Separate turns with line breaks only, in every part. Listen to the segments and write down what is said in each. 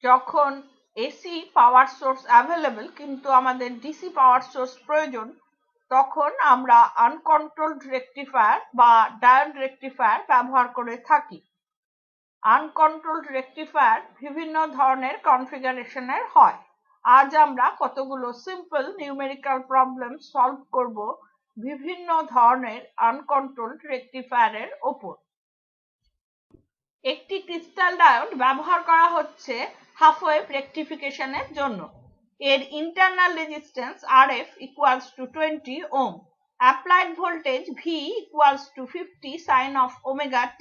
যখন AC power source available কিন্তু আমাদের ডিসি পাওয়ার সোর্স প্রয়োজন, তখন আমরা আনকন্ট্রোলড রেকটিফায়ার বা ডায়োড রেকটিফায়ার ব্যবহার করে থাকি। আনকন্ট্রোলড রেকটিফায়ার বিভিন্ন ধরনের কনফিগারেশনের হয়। আজ আমরা কতগুলো সিম্পল নিউমেরিক্যাল প্রবলেম সলভ করব বিভিন্ন ধরনের আনকন্ট্রোলড রেকটিফায়ারের ওপর। একটি ক্রিস্টাল ডায়োড ব্যবহার করা হচ্ছে হাফ ওয়েভ রেকটিফিকেশনের জন্য। এর internal resistance RF equals to 20 ohm, applied voltage V equals to 50 sin of omega t,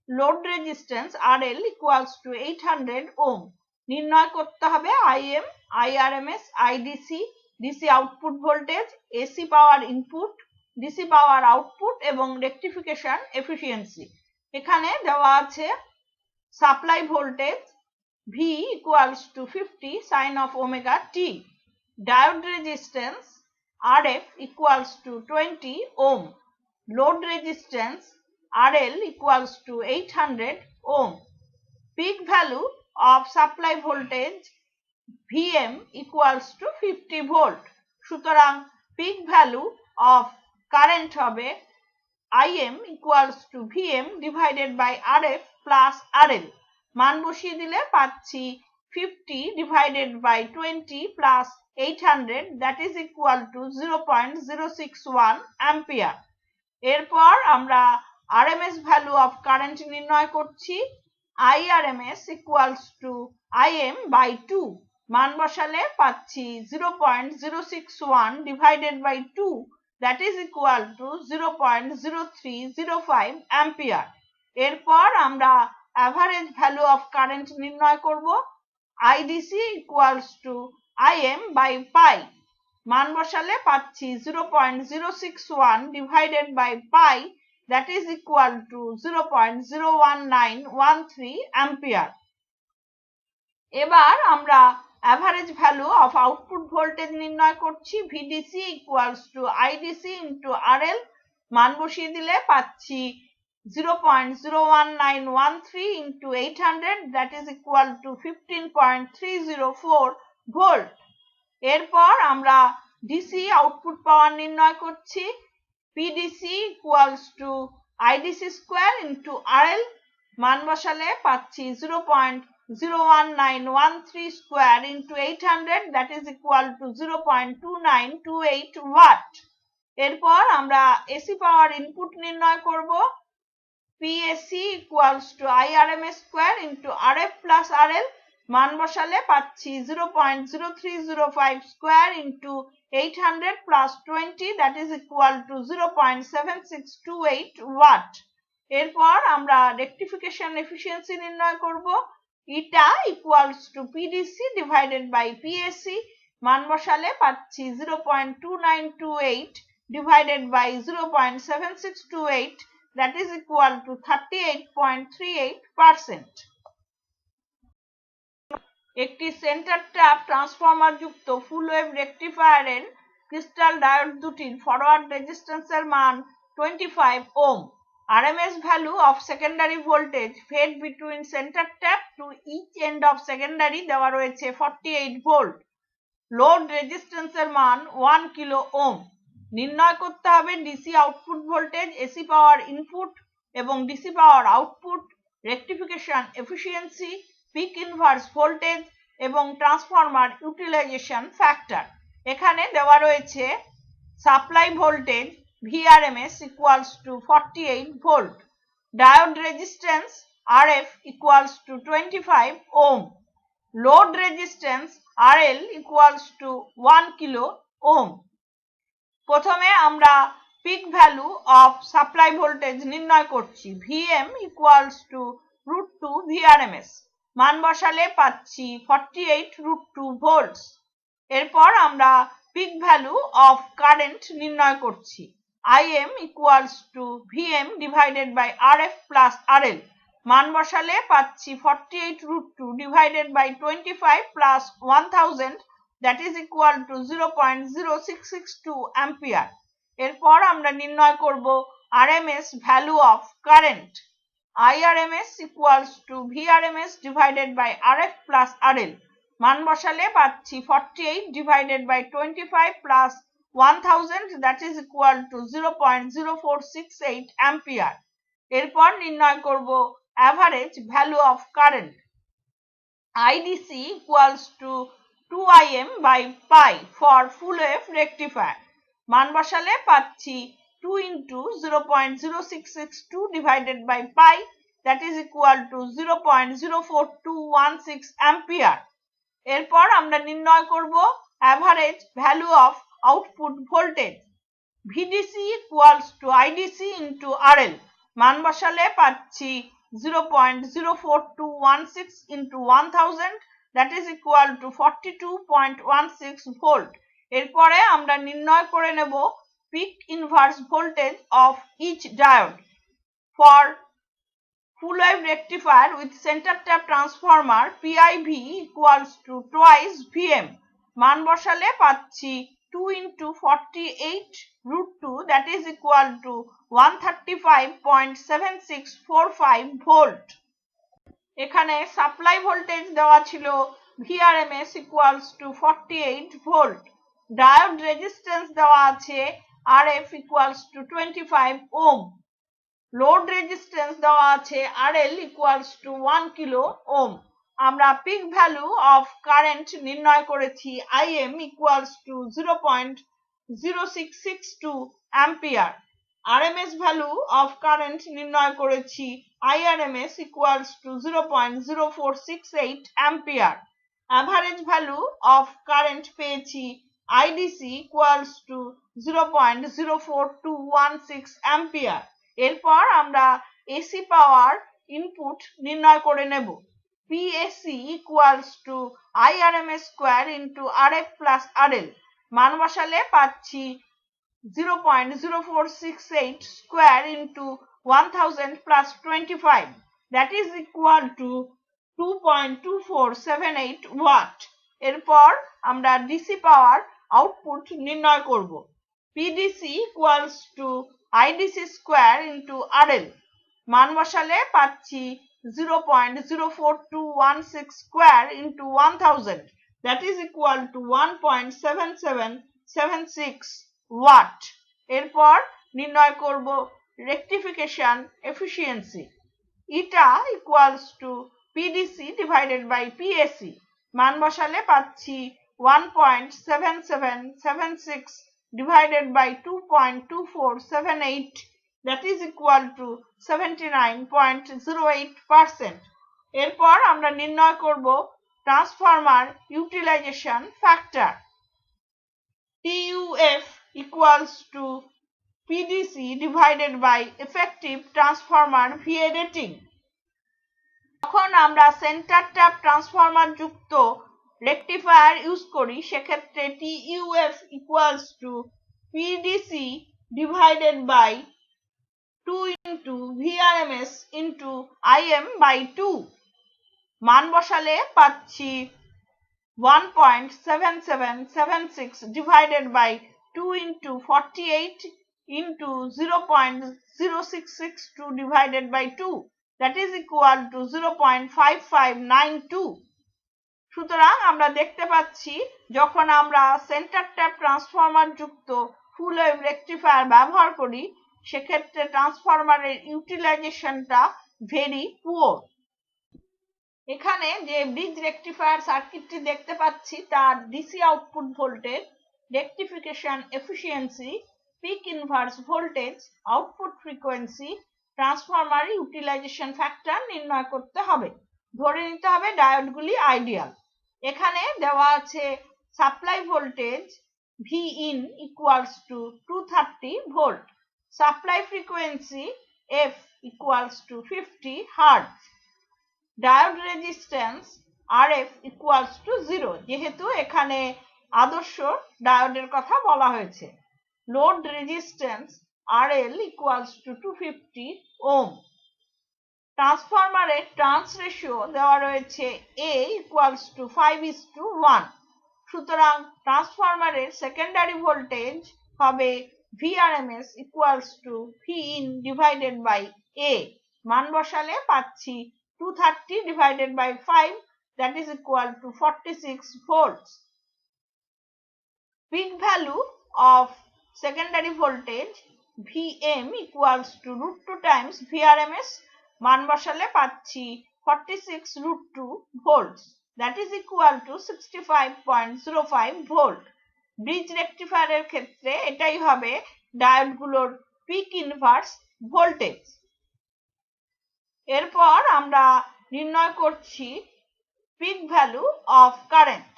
load resistance RL equals to 800 ohm। নির্ণয় করতে হবে IM, IRMS, IDC, DC output voltage, AC পাওয়ার input, DC power output এবং rectification efficiency. এখানে দেওয়া আছে supply voltage V equals to 50 sin of omega t, diode resistance RF equals to 20 ohm, load resistance RL equals to 800 ohm, peak value of supply voltage VM equals to 50 volt। সুতরাং peak value of current হবে IM equals to VM divided by RF plus RL। মান বসিয়ে দিলে পাচ্ছি 50 divided by 20 plus 800, that is equal to 0.061 ampere। এরপর আমরা RMS value of current নির্ণয় করছি। IRMS equals to IM by 2, মান বসালে পাচ্ছি 0.061 divided by 2, that is equal to 0.0305 ampere। এরপর আমরা average value of current নির্ণয় করব। IDC equals to IM by pi, মান বসালে পাচ্ছি 0.061 divided by pi, that is equal to 0.01913 ampere। এবার আমরা average value of output voltage নির্ণয় করছি। VDC equals to IDC into RL, মান বসিয়ে দিলে পাচ্ছি 0.01913 into 800, that is equal to 15.304 volt। এরপর আমরা DC আউটপুট পাওয়ার নির্ণয় করছি। PDC equals to IDC square into RL, মান বসালে পাচ্ছি 0.01913 square into 800, that is equal to 0.2928 watt। এরপর আমরা AC পাওয়ার ইনপুট নির্ণয় করব। PAC equals to IRMS square into RF plus RL, মান বসালে পাচ্ছি 0.0305 square into 800 plus 20, that is equal to 0.7628 watt। এরপর আমরা রেকটিফিকেশন এফিসিয়েন্সি নির্ণয় করব। এটা equals to PDC divided by PAC, মান বসালে পাচ্ছি 0.2928 divided by 0.7628, that is equal to 38.38%। একটি সেন্টার ট্যাপ ট্রান্সফরমার যুক্ত ফুল ওয়েভ রেকটিফায়ারের ক্রিস্টাল ডায়োড দুটির ফরওয়ার্ড রেজিস্ট্যান্সের মান 25 ohm. RMS value of secondary voltage fed between center tap to each end of secondary দেওয়া রয়েছে 48 ভোল্ট। লোড রেজিস্ট্যান্সের মান 1 কিলো ওহম। নির্ণয় করতে হবে DC output voltage, AC power input এবং DC power output, rectification efficiency, peak inverse voltage এবং transformer utilisation factor. এখানে দেওয়া রয়েছে supply voltage VRMS equals to 48 volt, diode resistance RF equals to 25 ohm, load resistance RL equals to 1 kilo ohm। প্রথমে আমরা pick value of supply voltage নির্ণয় করছি। VM equals to √2 VRMS, মান বসালে পাচ্ছি 48 √2 volts। এরপর আমরা পিক ভ্যালু অফ কারেন্ট নির্ণয় করছি। IM equals to VM divided by RF plus RL, মান বসালে পাচ্ছি 48 √2 divided by 25 plus 1000, that is equal to 0.0662 ampere। এরপর আমরা নির্ণয় করব RMS value of current। IRMS equals to VRMS divided by RF plus RL. মান বসালে পাচ্ছি 48 divided by 25 plus 1000, that is equal to 0.0468 ampere. এরপর নির্ণয় করব average value of current. IDC equals to 2Im by pi for full wave rectifier. মান বসালে পাচ্ছি 2 into 0.0662 divided by pi, that is equal to 0.04216 ampere. এরপর আমরা নির্ণয় করব average value of output voltage. VDC equals to IDC into RL. মান বসালে পাচ্ছি 0.04216 into 1000, that is equal to 42.16 volt. এরপরে আমরা নির্ণয় করে নেব peak inverse voltage of each diode. For full wave rectifier with center tap transformer, PIV equals to twice VM. মান বসালে পাচ্ছি 2 into 48 root 2, that is equal to 135.7645 volt. এখানে supply voltage দেওয়া ছিল VRMS equals to 48 volt. Diode resistance দেওয়া আছে RF equals to 25 ohm. Load resistance দেওয়া আছে RL equals to 1 kilo ohm. আমরা পিক ভ্যালু অফ কারেন্ট নির্ণয় করেছি IM equals to 0.0662 ampere. RMS value of current নির্ণয় করেছি IRMS equals to 0.0468 ampere. Average value of current পেয়েছি IDC equals to 0.04216 ampere. এরপর আমরা AC পাওয়ার ইনপুট নির্ণয় করে নেব। PAC equals to IRMS square into RF plus RL. মান বসালে পাচ্ছি 0.0468 square into 1000 plus 25, that is equal to 2.2478 watt. এরপর আমরা DC পাওয়ার আউটপুট নির্ণয় করব। PDC equals to IDC square into RL. মান বসালে পাচ্ছি 0.04216 square into 1000, that is equal to 1.7776 watt. এরপর নির্ণয় করব rectification efficiency. এটা equals to PDC divided by PAC. মান বসালে পাচ্ছি 1.7776 divided by 2.2478, that is equal to 79.08%. এরপর আমরা নির্ণয় করব transformer utilisation factor. TUF equals to PDC divided by effective transformer VA rating. যখন আমরা সেন্টার ট্যাপ ট্রান্সফরমার যুক্ত রেকটিফায়ার ইউজ করি সেক্ষেত্রে TUF equals to PDC divided by 2 into VRMS into IM by 2. মান বসালে পাচ্ছি 1.7776 divided by 2 into 48 into 0.0662 divided by 2, that is equal to 0.5592. সুতরাং আমরা দেখতে পাচ্ছি যখন আমরা সেন্টার ট্যাপ ট্রান্সফরমার যুক্ত ফুল ওয়েভ রেকটিফায়ার ব্যবহার করি সেক্ষেত্রে ট্রান্সফরমারের ইউটিলাইজেশনটা ভেরি পুয়ার। এখানে যে ব্রিজ রেকটিফায়ার সার্কিটটি দেখতে পাচ্ছি তার DC output voltage, rectification efficiency, peak inverse voltage, output frequency, transformer utilisation factor নির্ণয় করতে হবে। ধরে নিতে হবে ডায়োডগুলি আইডিয়াল। এখানে দেওয়া আছে supply voltage Vin equals to 230 volt, supply frequency F equals to 50 Hz, diode resistance RF equals to 0, যেহেতু এখানে আদর্শ ডায়োডের কথা বলা হয়েছে। Load resistance RL equals to 250 ohm. ট্রান্সফরমারের টার্নস রেশিও দেওয়া রয়েছে A equals to 5:1. সুতরাং ট্রান্সফরমারের সেকেন্ডারি ভোল্টেজ হবে VRMS equals to Vin divided by A. মান বসালে পাচ্ছি 230 divided by 5 that is equal to 46 volts. Peak value of secondary voltage Vm equals to √2 times Vrms. মান বসালে পাচ্ছি 46 √2 volts that is equal to 65.05 volt. Bridge রেকটিফায়ারের ক্ষেত্রে এটাই হবে ডায়োডগুলোর pick inverse voltage. এরপর আমরা নির্ণয় করছি pick value of current.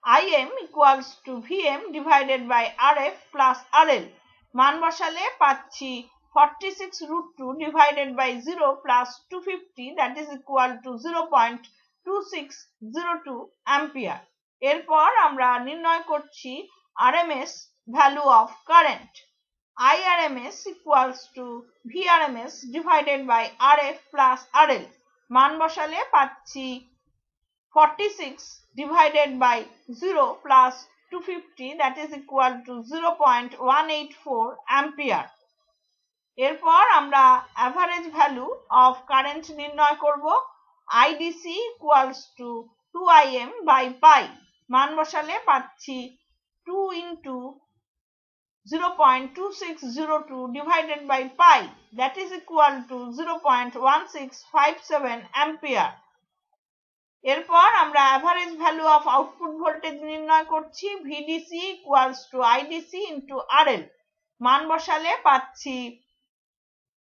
Im equals to Vm divided by Rf plus RL. মান বসালে পাচ্ছি 46 √2 divided by 0 plus 250 that is equal to 0.2602 ampere. এরপর আমরা নির্ণয় করছি RMS value of current. IRMS equals to VRMS divided by RF plus RL. মান বসালে পাচ্ছি 46 divided by 0 plus 250 that is equal to 0.184 ampere. এরপর আমরা average value of current নির্ণয় করব। IDC equals to 2Im by pi. মান বসালে পাচ্ছি 2 into 0.2602 divided by pi that is equal to 0.1657 ampere. এরপর আমরা average value of output voltage নির্ণয় করছি। VDC equals to IDC into RL. মান বসালে পাচ্ছি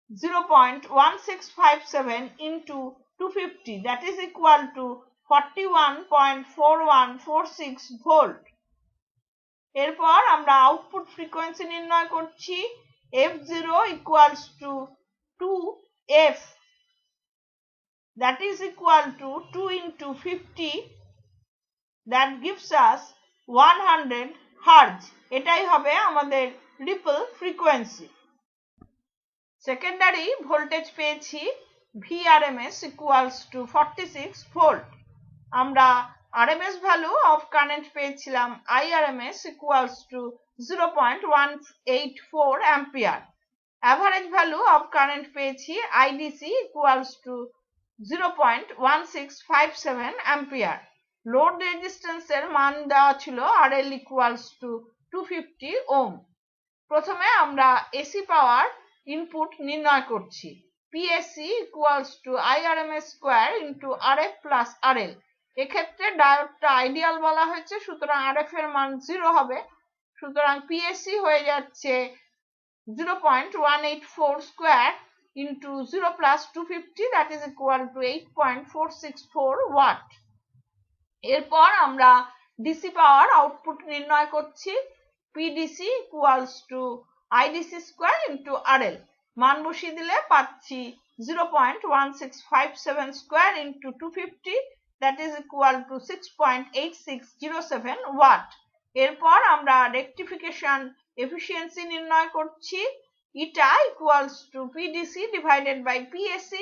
0.1657 into 250 that is equal to 41.4146 volt. এরপর আমরা আউটপুট ফ্রিকোয়েন্সি নির্ণয় করছি। F0 equals to 2F that is equal to 2 into 50 that gives us 100 Hz. এটাই হবে আমাদের রিপল ফ্রিকোয়েন্সি। সেকেন্ডারি ভোল্টেজ পেয়েছি VRMS equals to 46 volt. আমরা RMS value of current পেয়েছিলাম IRMS equals to 0.184 ampere. Average value of current পেয়েছি IDC equals to 0.1657 ampere. Load resistance এর মান দেওয়া ছিল RL equals to 250 ohm. প্রথমে আমরা এসি পাওয়ার ইনপুট নির্ণয় করছি। PSC equals to IRMS square into RF plus RL. এক্ষেত্রে ডায়োডটা আইডিয়াল বলা হয়েছে, সুতরাং RF এর মান 0 হবে। সুতরাং PSC হয়ে যাচ্ছে 0.184 square into 0 plus 250 that is equal to 8.464 watt. এরপর আমরা ডিসি পাওয়ার আউটপুট নির্ণয় করছি। PDC equals to IDC square into RL. মান বসিয়ে দিলে পাচ্ছি 0.1657 square into 250 that is equal to 6.8607 watt. এরপর আমরা রেকটিফিকেশন এফিসিয়েন্সি নির্ণয় করছি। এটা equals to PDC divided by PSC.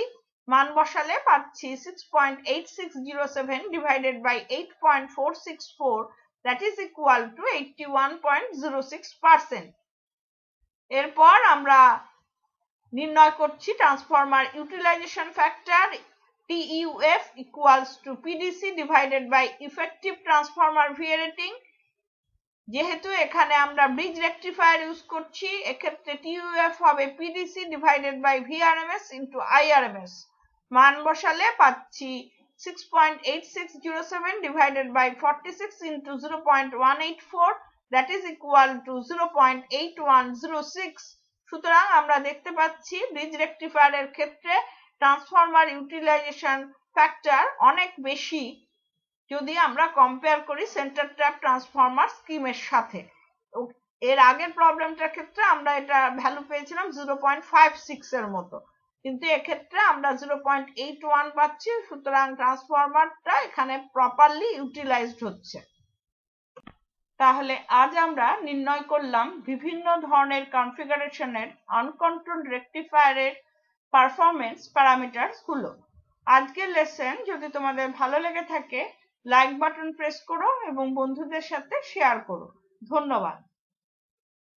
মান বসালে পাচ্ছি 6.8607 divided by 8.464 that is equal to 81.06%. এরপর আমরা নির্ণয় করছি transformer utilisation factor. TEUF equals to PDC divided by effective transformer VA rating. যেহেতু এখানে আমরা ব্রিজ রেকটিফায়ার ইউজ করছি, এক্ষেত্রে TEUF হবে PDC divided by VRMS into IRMS. মান বসালে পাচ্ছি 6.8607 divided by 46 into 0.184 that is equal to 0.8106. সুতরাং আমরা দেখতে পাচ্ছি ব্রিজ রেকটিফায়ারের ক্ষেত্রে ট্রান্সফরমার ইউটিলাইজেশন ফ্যাক্টর অনেক বেশি যদি আমরা কম্পেয়ার করি সেন্টার ট্র্যাপ ট্রান্সফরমার স্কিমের সাথে। এর আগের প্রবলেমটার ক্ষেত্রে আমরা এটা ভ্যালু পেয়েছিলাম 0.56 এর মতো, কিন্তু এক্ষেত্রে আমরা 0.81 পাচ্ছি। সুতরাং ট্রান্সফরমারটা এখানে প্রপারলি ইউটিলাইজড হচ্ছে। তাহলে আজ আমরা নির্ণয় করলাম বিভিন্ন ধরনের কনফিগারেশনের আনকন্ট্রোলড রেকটিফায়ারের পারফরমেন্স প্যারামিটারস গুলো। আজকের লেসন যদি তোমাদের ভালো লেগে থাকে লাইক বাটন প্রেস করো এবং বন্ধুদের সাথে শেয়ার করো। ধন্যবাদ।